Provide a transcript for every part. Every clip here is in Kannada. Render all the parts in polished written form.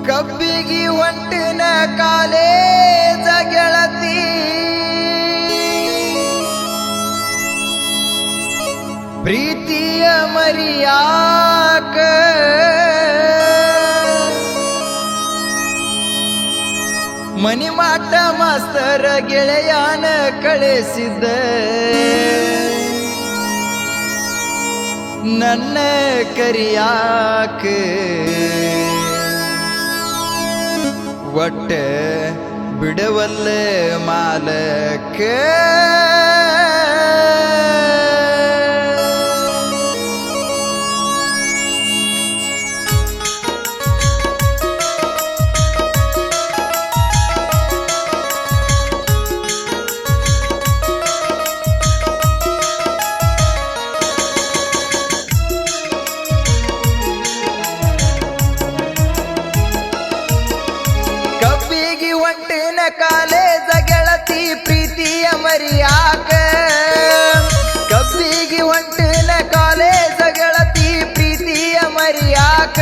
ಕಬ್ಬಿಗಿ ಹೊಂಟಿನ ಕಾಲೇಜ ಗೆಳತಿ ಪ್ರೀತಿಯ ಮರಿಯಾಕ ಮನಿಮಾಟ ಮಾಸ್ತರ ಗೆಳೆಯಾನ ಕಳಿಸಿದ್ದ ನನ್ನ ಕರಿಯಾಕ ಒಟ್ಟ ಬಿಡವಲ್ಲ ಮಾಲಕ ಕಾಲೇಜ ಗೆಳತಿ ಪ್ರೀತಿಯ ಮರಿಯಾಕ ಕಬ್ಬಿಗಿ ಹೊಂಟಿನ ಕಾಲೇಜ ಗೆಳತಿ ಪ್ರೀತಿಯ ಮರಿಯಾಕ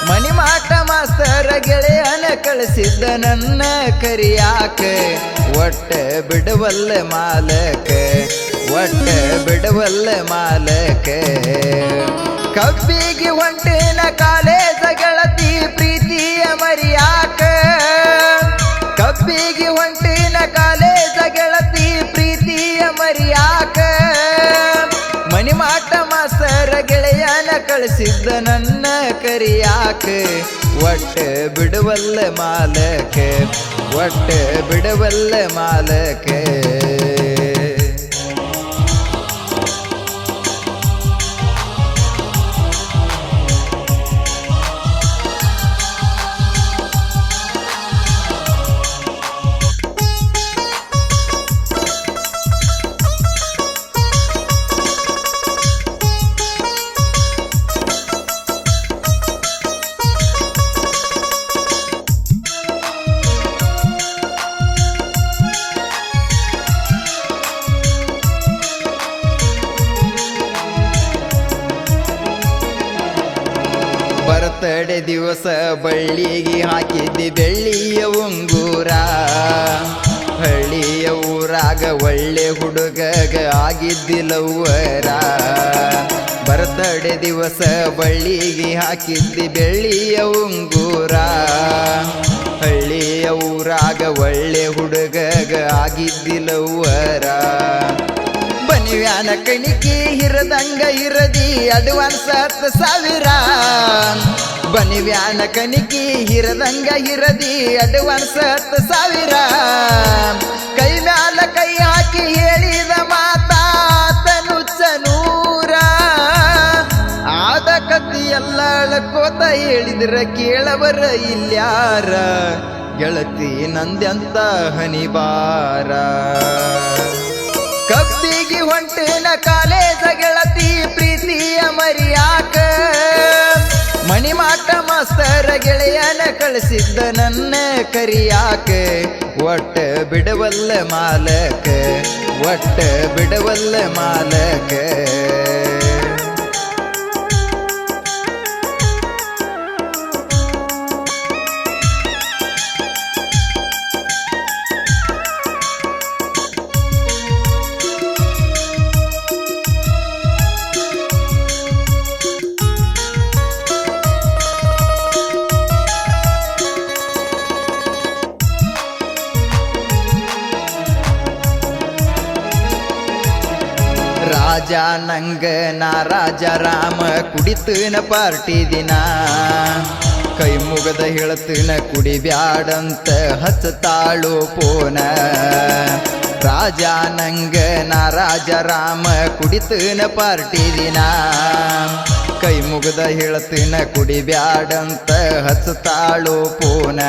ಮನಿಮಾಟ ಮಾಸ್ತರ ಗೆಳೆಯನ ಕಳಿಸಿದ್ದ ನನ್ನ ಕರಿಯಾಕ ಒಟ್ಟ ಬಿಡವಲ್ಲ ಮಾಲಕ ಒಟ್ಟ ಬಿಡವಲ್ಲ ಮಾಲಕ ಕಬ್ಬಿಗಿ ಹೊಂಟಿನ ಕಾಲೇಜ ಗೆಳತಿ ಪ್ರೀತಿಯ ಮರಿಯಾಕ ಕಬ್ಬಿಗಿ ಹೊಂಟಿನ ಕಾಲೇಜ ಗೆಳತಿ ಪ್ರೀತಿಯ ಮರಿಯಾಕ ಮನಿಮಾಟ ಮಾಸ್ತರ ಗೆಳೆಯನ ಕಳಿಸಿದ್ದ ನನ್ನ ಕರಿಯಾಕ ಒಟ್ಟ ಬಿಡವಲ್ಲ ಮಾಲಕ ಒಟ್ಟ ಬಿಡವಲ್ಲ ಮಾಲಕ ಬರ್ತಡೆ ದಿವಸ ಬಳ್ಳಿಗೆ ಹಾಕಿದ್ದಿ ಬೆಳ್ಳಿಯ ಉಂಗೂರ ಹಳ್ಳಿಯ ಊರಾಗ ಒಳ್ಳೆ ಹುಡುಗಗ ಆಗಿದ್ದಿಲ್ಲವರ ಬರ್ತಡೆ ದಿವಸ ಬಳ್ಳಿಗೆ ಹಾಕಿದ್ದಿ ಬೆಳ್ಳಿಯ ಉಂಗೂರ ಹಳ್ಳಿಯ ಊರಾಗ ಒಳ್ಳೆ ಹುಡುಗಗ ಆಗಿದ್ದಿಲ್ಲವರ ಬನಿವ್ಯಾನ ಕಣಿಕಿ ಹಿರದಂಗ ಇರದಿ ಅಡ್ವಾನ್ಸ್ 10,000 ಬನಿವ್ಯಾನ ಕಣಿಕಿ ಹಿರದಂಗ ಇರದಿ ಅಡ್ವಾನ್ಸ್ 10,000 ಕೈ ಮ್ಯಾಲ ಕೈ ಹಾಕಿ ಹೇಳಿದ ಮಾತಾತನುಚ್ಚ ನೂರ ಆದ ಕತ್ತಿ ಎಲ್ಲ ಅಳಕೋತ ಹೇಳಿದ್ರ ಕೇಳವರ ಇಲ್ಯಾರ ಗೆಳತಿ ನಂದ್ಯಂತ ಹನಿಬಾರ ಕಬ್ಬಿಗಿ ಹೊಂಟಿನ ಕಾಲೇಜ ಗೆಳತಿ ಪ್ರೀತಿಯ ಮರಿಯಾಕ ಮನಿಮಾಟ ಮಾಸ್ತರ ಗೆಳೆಯನ ಕಳಿಸಿದ್ದ ನನ್ನ ಕರಿಯಾಕ ಒಟ್ಟ ಬಿಡವಲ್ಲ ಮಾಲಕ ಒಟ್ಟ ಬಿಡವಲ್ಲ ಮಾಲಕ ರಾಜ ನಂಗ ನಾ ರಾಜ ರಾಮ ಕುಡಿತನ ಪಾರ್ಟಿ ದಿನ ಕೈ ಮುಗದ ಹೇಳ್ತನ ಕುಡಿಬ್ಯಾಡಂತ ಹಚ್ಚತಾಳು ಪೋನ ರಾಜ ನಂಗ ನಾ ರಾಜ ರಾಮ ಕುಡಿತನ ಪಾರ್ಟಿ ದಿನ ಕೈ ಮುಗದ ಹೇಳ್ತನ ಕುಡಿಬ್ಯಾಡಂತ ಹಚ್ಚತಾಳು ಪೋನ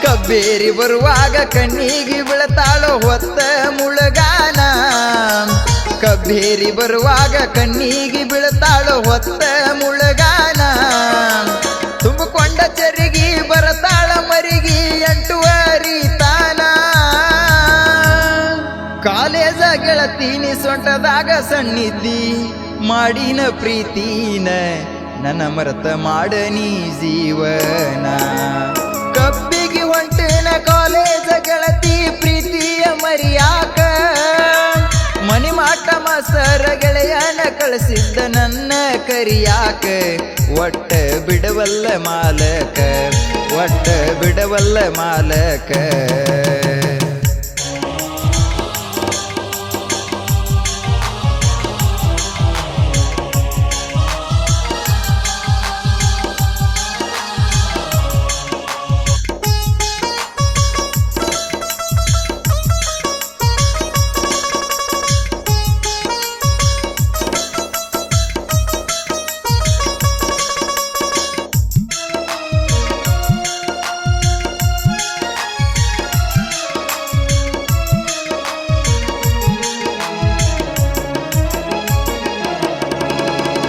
ಕಬ್ಬೇರಿ ಬರುವಾಗ ಕಣ್ಣಿಗೆ ಬೀಳತಾಳೋ ಹೊತ್ತ ಮುಳಗಾನ ಕಬ್ಬೇರಿ ಬರುವಾಗ ಕಣ್ಣಿಗೆ ಬೀಳತಾಳೋ ಹೊತ್ತ ಮುಳಗಾನ ತುಂಬಿಕೊಂಡ ಚರಿಗೆ ಬರತಾಳ ಮರಿಗೆ 8 ತಾನ ಕಾಲೇಜ ಗೆಳತೀನಿ ಸೊಂಟದಾಗ ಸಣ್ಣಿದ್ದಿ ಮಾಡಿನ ಪ್ರೀತಿನ ನನ್ನ ಮರೆತ ಮಾಡ ನೀ ಜೀವನ. ಕಬ್ಬಿಗೆ ಹೊಂಟಿನ ಕಾಲೇಜ ಗೆಳತಿ ಪ್ರೀತಿಯ ಮರಿಯಾಕ, ಮನಿ ಮಾಟ ಮಾಸ್ತರ ಗೆಳೆಯನ ಕಳಿಸಿದ್ದ ನನ್ನ ಕರಿಯಾಕ. ಒಟ್ಟ ಬಿಡವಲ್ಲ ಮಾಲಕ, ಒಟ್ಟ ಬಿಡವಲ್ಲ ಮಾಲಕ.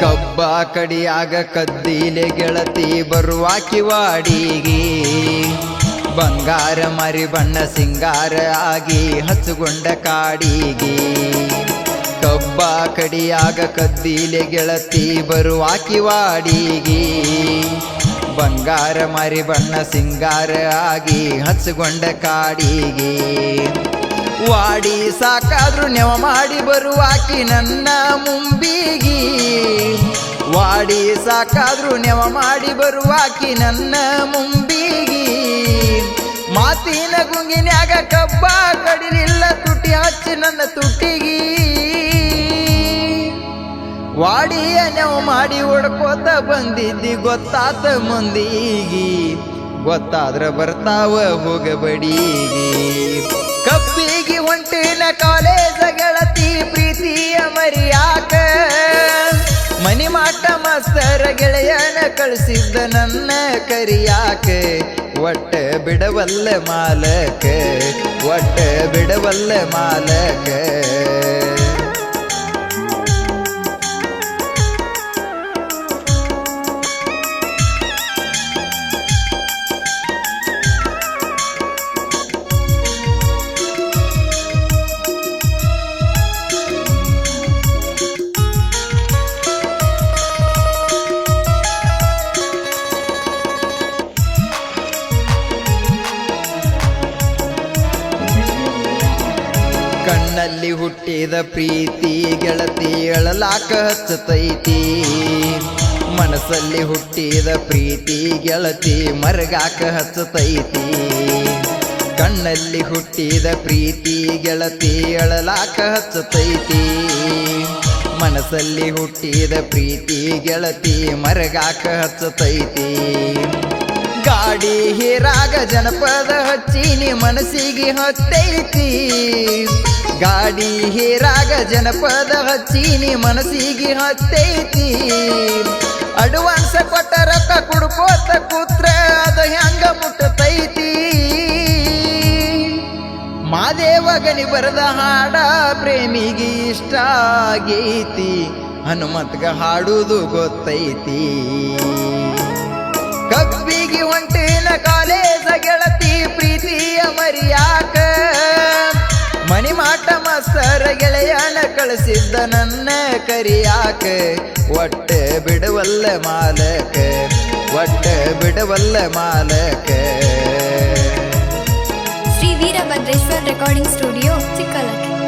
ಕಬ್ಬ ಕಡಿಯಾಗ ಕದ್ದಿಲೆ ಗೆಳತಿ ಬರುವಾಕಿ ವಾಡಿಗೆ, ಬಂಗಾರ ಮರಿ ಬಣ್ಣ ಸಿಂಗಾರ ಆಗಿ ಹಚ್ಚುಗೊಂಡ ಕಾಡಿಗೆ. ಕಬ್ಬ ಕಡಿಯಾಗ ಕದ್ದಿಲೆ ಗೆಳತಿ ಬರುವಾಕಿ ವಾಡಿಗೆ, ಬಂಗಾರ ಮರಿ ಬಣ್ಣ ಸಿಂಗಾರ ಆಗಿ ಹಚ್ಚುಗೊಂಡ ಕಾಡಿಗೆ. ವಾಡಿ ಸಾಕಾದ್ರೂ ನೆವ ಮಾಡಿ ಬರುವಾಕಿ ನನ್ನ ಮುಂಬಿಗಿ, ವಾಡಿ ಸಾಕಾದ್ರೂ ನೆವ ಮಾಡಿ ಬರುವಾಕಿ ನನ್ನ ಮುಂಬಿಗಿ. ಮಾತಿನ ಗುಂಗಿನ್ಯಾಗ ಕಬ್ಬ ಕಡಿಲಿಲ್ಲ ತುಟಿ ಹಚ್ಚಿ ನನ್ನ ತುಟಿಗಿ. ವಾಡಿಯ ನೆವ ಮಾಡಿ ಹೊಡ್ಕೋತ ಬಂದಿದ್ದಿ ಗೊತ್ತಾತ ಮಂದಿಗಿ, ಗೊತ್ತಾದ್ರ ಬರ್ತಾವ ಹೋಗಬಡಿಗಿ. ಕಬ್ಬಿಗೆ ಹೊಂಟಿನ ಕಾಲೇಜ ಗೆಳತಿ ಪ್ರೀತಿಯ ಮರಿಯಾಕ, ಮನಿ ಮಾಟ ಮಾಸ್ತರ ಗೆಳೆಯನ ಕಳಿಸಿದ್ದ ನನ್ನ ಕರಿಯಾಕ. ಒಟ್ಟ ಬಿಡವಲ್ಲ ಮಾಲಕ, ಒಟ್ಟ ಬಿಡವಲ್ಲ ಮಾಲಕ. ಕಣ್ಣಲ್ಲಿ ಹುಟ್ಟಿದ ಪ್ರೀತಿ ಗೆಳತಿ ಅಳಲಾಕ ಹಚ್ಚತೈತಿ, ಮನಸ್ಸಲ್ಲಿ ಹುಟ್ಟಿದ ಪ್ರೀತಿ ಗೆಳತಿ ಮರಗಾಕ ಹಚ್ಚತೈತಿ. ಕಣ್ಣಲ್ಲಿ ಹುಟ್ಟಿದ ಪ್ರೀತಿ ಗೆಳತಿ ಅಳಲಾಕ ಹಚ್ಚತೈತಿ, ಮನಸ್ಸಲ್ಲಿ ಹುಟ್ಟಿದ ಪ್ರೀತಿ ಗೆಳತಿ ಮರಗಾಕ ಹಚ್ಚತೈತಿ. ಗಾಡಿ ಹೀರಾಗ ಜನಪದ ಹಚ್ಚಿನಿ ಮನಸ್ಸಿಗೆ ಹತ್ತೈತಿ, ಗಾಡಿ ಹೀರಾಗ ಜನಪದ ಹಚ್ಚಿನಿ ಮನಸ್ಸಿಗೆ ಹತ್ತೈತಿ. ಅಡ್ವಾನ್ಸ್ ಕೊಟ್ಟ ರೊಕ್ಕ ಕುಡ್ಕೋತ ಕೂತ್ರ ಅದು ಹೆಂಗ ಮುಟ್ಟತೈತಿ. ಮಾದೇವಗನಿ ಬರೆದ ಹಾಡ ಪ್ರೇಮಿಗೆ ಇಷ್ಟ ಆಗೈತಿ, ಹನುಮತ್ಗ ಹಾಡುವುದು ಗೊತ್ತೈತಿ. ಕಬ್ಬಿಗೆ ಹೊಂಟಿನ ಕಾಲೇಜ ಗೆಳತಿ ಪ್ರೀತಿಯ ಮರಿಯಾಕ, ಮನಿ ಮಾಟ ಮಾಸ್ತರ ಗೆಳೆಯನ ಕಳಿಸಿದ್ದ ನನ್ನ ಕರಿಯಾಕ. ಒಟ್ಟ ಬಿಡವಲ್ಲ ಮಾಲಕ, ಒಟ್ಟ ಬಿಡವಲ್ಲ ಮಾಲಕ. Shri Veerabhadreshwara recording studio, Chikkalakki.